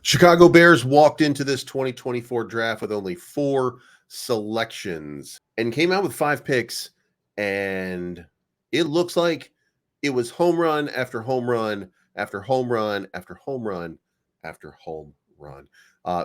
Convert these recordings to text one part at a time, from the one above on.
Chicago Bears walked into this 2024 draft with only 4 selections and came out with 5 picks, and it looks like it was home run after home run after home run after home run after home run.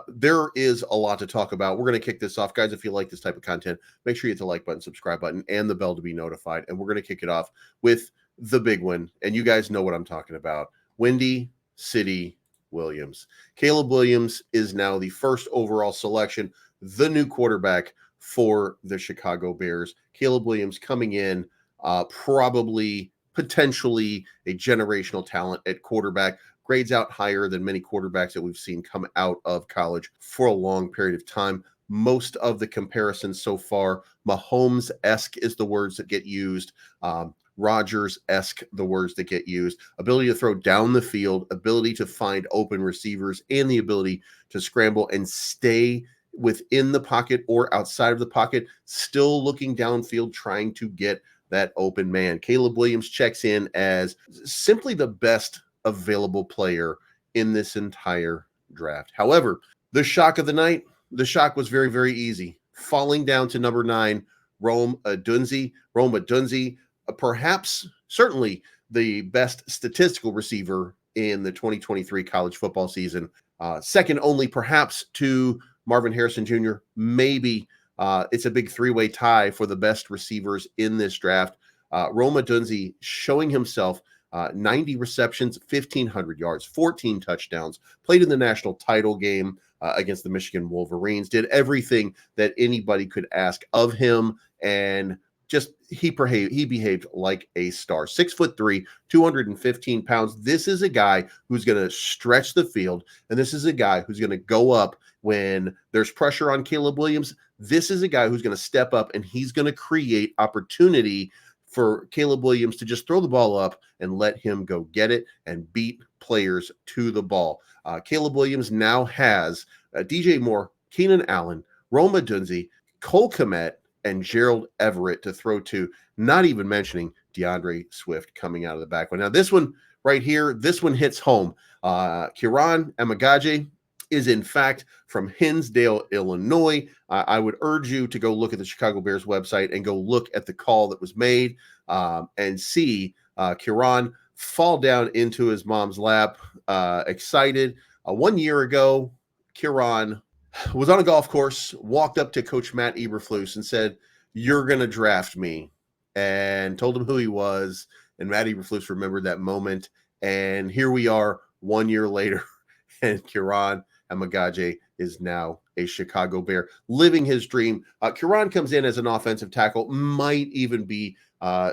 There is a lot to talk about. We're going to kick this off. Guys, if you like this type of content, make sure you hit the like button, subscribe button, and the bell to be notified. And we're going to kick it off with the big one. And you guys know what I'm talking about. Windy City Williams. Caleb Williams is now the first overall selection, the new quarterback for the Chicago Bears. Caleb Williams coming in, probably potentially a generational talent at quarterback, grades out higher than many quarterbacks that we've seen come out of college for a long period of time. Most of the comparisons so far, Mahomes-esque is the words that get used. Rodgers-esque, the words that get used. Ability to throw down the field, ability to find open receivers, and the ability to scramble and stay within the pocket or outside of the pocket, still looking downfield, trying to get that open man. Caleb Williams checks in as simply the best available player in this entire draft. However, the shock of the night, the shock was very, very easy. Falling down to number 9, Rome Odunze. Rome Odunze, perhaps, certainly the best statistical receiver in the 2023 college football season. Second only perhaps to Marvin Harrison Jr. Maybe it's a big 3-way tie for the best receivers in this draft. Rome Odunze showing himself 90 receptions, 1,500 yards, 14 touchdowns, played in the national title game against the Michigan Wolverines, did everything that anybody could ask of him, and just he behaved like a star. 6'3", 215 pounds. This is a guy who's going to stretch the field, and this is a guy who's going to go up when there's pressure on Caleb Williams. This is a guy who's going to step up, and he's going to create opportunity for Caleb Williams to just throw the ball up and let him go get it and beat players to the ball. Caleb Williams now has DJ Moore, Keenan Allen, Rome Odunze, Cole Kmet, and Gerald Everett to throw to, not even mentioning DeAndre Swift coming out of the back. Now, this one right here, this one hits home. Kiran Amaji is, in fact, from Hinsdale, Illinois. I would urge you to go look at the Chicago Bears website and go look at the call that was made and see Kiran fall down into his mom's lap, excited. 1 year ago, Kiran was on a golf course, walked up to Coach Matt Eberflus and said, "You're going to draft me," and told him who he was. And Matt Eberflus remembered that moment. And here we are 1 year later, and Kiran Amaji is now a Chicago Bear, living his dream. Kiran comes in as an offensive tackle, might even be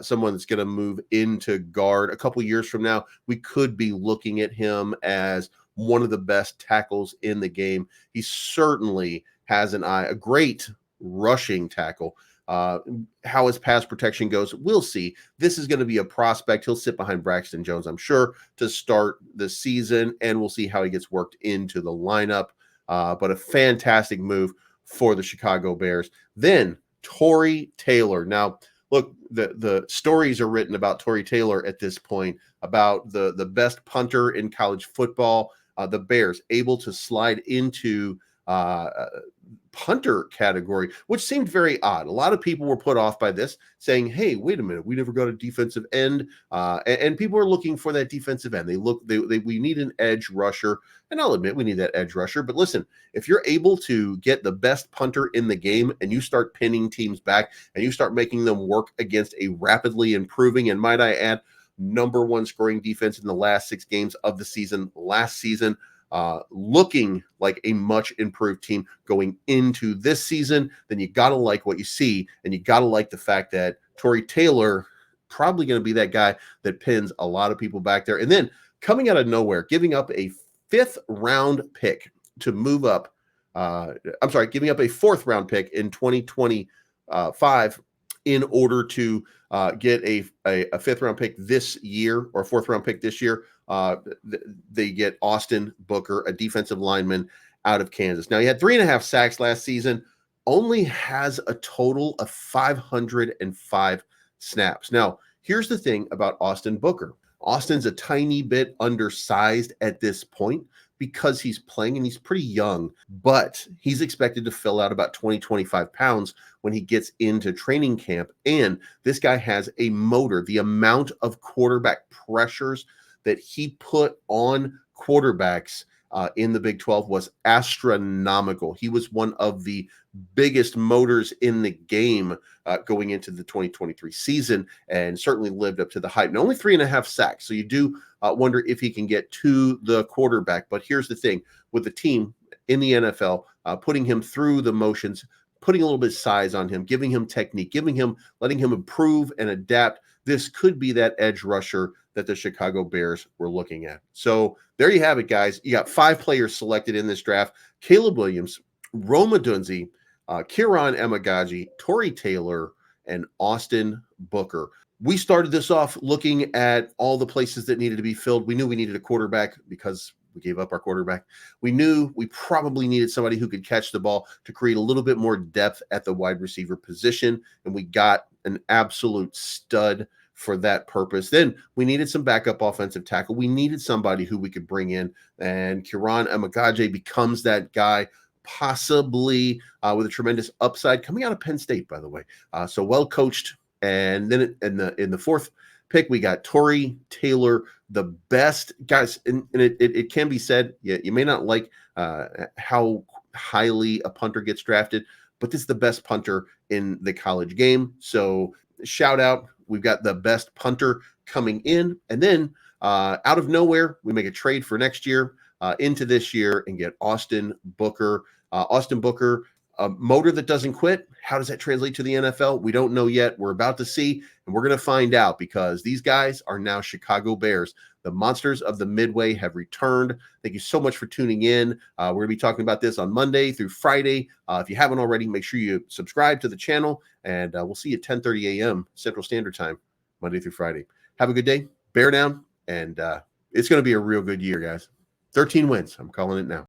someone that's going to move into guard. A couple years from now, we could be looking at him as one of the best tackles in the game. He certainly has an eye, a great rushing tackle. How his pass protection goes, we'll see. This is going to be a prospect. He'll sit behind Braxton Jones, I'm sure, to start the season, and we'll see how he gets worked into the lineup. But a fantastic move for the Chicago Bears. Then Tory Taylor. Now, look, the stories are written about Tory Taylor at this point, about the best punter in college football. The Bears able to slide into punter category, which seemed very odd. A lot of people were put off by this, saying, "Hey, wait a minute, we never got a defensive end," and people are looking for that defensive end. We need an edge rusher, and I'll admit we need that edge rusher. But listen, if you're able to get the best punter in the game and you start pinning teams back and you start making them work against a rapidly improving, and might I add, number 1 scoring defense in the last 6 games of the season last season, looking like a much improved team going into this season, then you got to like what you see, and you got to like the fact that Tory Taylor probably going to be that guy that pins a lot of people back there. And then coming out of nowhere, giving up a 5th round pick to move up. Giving up a 4th round pick in 2025 in order to get a 5th round pick this year, or 4th round pick this year. They get Austin Booker, a defensive lineman out of Kansas. Now, he had 3.5 sacks last season, only has a total of 505 snaps. Now, here's the thing about Austin Booker. Austin's a tiny bit undersized at this point, because he's playing and he's pretty young, but he's expected to fill out about 20, 25 pounds when he gets into training camp. And this guy has a motor. The amount of quarterback pressures that he put on quarterbacks in the Big 12 was astronomical. He was one of the biggest motors in the game going into the 2023 season, and certainly lived up to the hype. And only 3.5 sacks. So you do wonder if he can get to the quarterback. But here's the thing with the team in the NFL, putting him through the motions, putting a little bit of size on him, giving him technique, letting him improve and adapt. This could be that edge rusher that the Chicago Bears were looking at. So there you have it, guys. You got 5 players selected in this draft: Caleb Williams, Rome Odunze, Kiran Amaji, Torrey Taylor, and Austin Booker. We started this off looking at all the places that needed to be filled. We knew we needed a quarterback because we gave up our quarterback. We knew we probably needed somebody who could catch the ball to create a little bit more depth at the wide receiver position, and we got an absolute stud for that purpose. Then we needed some backup offensive tackle. We needed somebody who we could bring in, and Kiran Amaji becomes that guy, possibly with a tremendous upside coming out of Penn State, by the way. So well coached. And then in the 4th pick, we got Torrey Taylor, the best guys. And it can be said, you may not like how highly a punter gets drafted, but this is the best punter in the college game. So shout out. We've got the best punter coming in. And then out of nowhere, we make a trade for next year into this year and get Austin Booker. Austin Booker, a motor that doesn't quit. How does that translate to the NFL? We don't know yet. We're about to see, and we're going to find out, because these guys are now Chicago Bears. The monsters of the Midway have returned. Thank you so much for tuning in. We're going to be talking about this on Monday through Friday. If you haven't already, make sure you subscribe to the channel, and we'll see you at 10:30 a.m. Central Standard Time, Monday through Friday. Have a good day. Bear down, and it's going to be a real good year, guys. 13 wins. I'm calling it now.